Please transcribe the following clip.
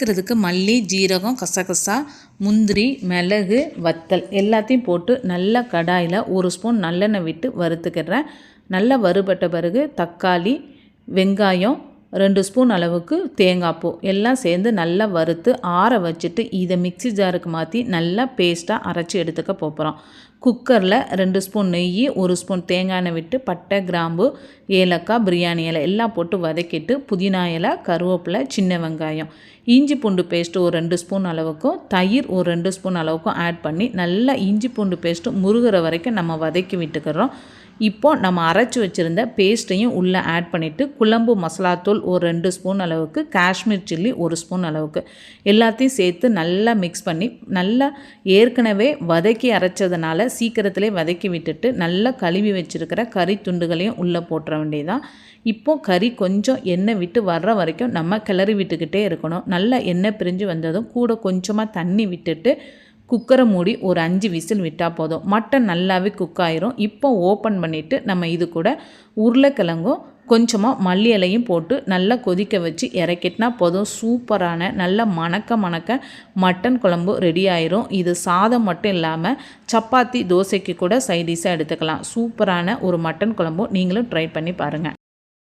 தாளிக்கிறதுக்கு மல்லி, ஜீரகம், கசகசா, முந்திரி, மிளகு, வத்தல் எல்லாத்தையும் போட்டு நல்லா கடாயில் 1 ஸ்பூன் நல்லெண்ணெய் விட்டு வறுத்துக்கிறேன். நல்லா வறுபட்ட பிறகு தக்காளி, வெங்காயம், 2 ஸ்பூன் அளவுக்கு தேங்காய் பூ எல்லாம் சேர்ந்து நல்லா வறுத்து ஆற வச்சுட்டு இதை மிக்ஸி ஜாருக்கு மாற்றி நல்லா பேஸ்ட்டாக அரைச்சி எடுத்துக்க போகிறோம். குக்கரில் 2 ஸ்பூன் நெய், 1 ஸ்பூன் தேங்காய் எண்ணெய் விட்டு பட்டை, கிராம்பு, ஏலக்காய், பிரியாணி இலை எல்லாம் போட்டு வதக்கிட்டு புதினா இலை, கருவேப்பிலை, சின்ன வெங்காயம், இஞ்சி பூண்டு பேஸ்ட்டு ஒரு 2 ஸ்பூன் அளவுக்கும், தயிர் ஒரு 2 ஸ்பூன் அளவுக்கும் ஆட் பண்ணி நல்லா இஞ்சி பூண்டு பேஸ்ட்டு முருகிற வரைக்கும் நம்ம வதக்கி விட்டுக்கிறோம். இப்போது நம்ம அரைச்சி வச்சுருந்த பேஸ்ட்டையும் உள்ளே ஆட் பண்ணிவிட்டு குழம்பு மசாலாத்தூள் ஒரு 2 ஸ்பூன் அளவுக்கு, காஷ்மீர் சில்லி 1 ஸ்பூன் அளவுக்கு எல்லாத்தையும் சேர்த்து நல்லா மிக்ஸ் பண்ணி நல்லா ஏற்கனவே வதக்கி அரைச்சதுனால சீக்கிரத்திலே வதக்கி விட்டுட்டு நல்லா கழுவி வச்சுருக்கிற கறி துண்டுகளையும் உள்ளே போட்டுற வேண்டியதான். இப்போது கறி கொஞ்சம் எண்ணெய் விட்டு வர்ற வரைக்கும் நம்ம கிளறி விட்டுக்கிட்டே இருக்கணும். நல்லா எண்ணெய் பிரிஞ்சு வந்ததும் கூட கொஞ்சமாக தண்ணி விட்டுட்டு குக்கரை மூடி ஒரு 5 விசில் விட்டால் போதும். மட்டன் நல்லாவே குக் ஆயிரும். இப்போ ஓப்பன் பண்ணிவிட்டு நம்ம இது கூட உருளைக்கிழங்கும் கொஞ்சமாக மல்லி இலையும் போட்டு நல்லா கொதிக்க வச்சு இறக்கிட்டினா போதும். சூப்பரான நல்ல மணக்க மட்டன் குழம்பு ரெடி ஆயிரும். இது சாதம் மட்டும் இல்லாமல் சப்பாத்தி, தோசைக்கு கூட சைடிஷாக எடுத்துக்கலாம். சூப்பரான ஒரு மட்டன் குழம்பும் நீங்களும் ட்ரை பண்ணி பாருங்கள்.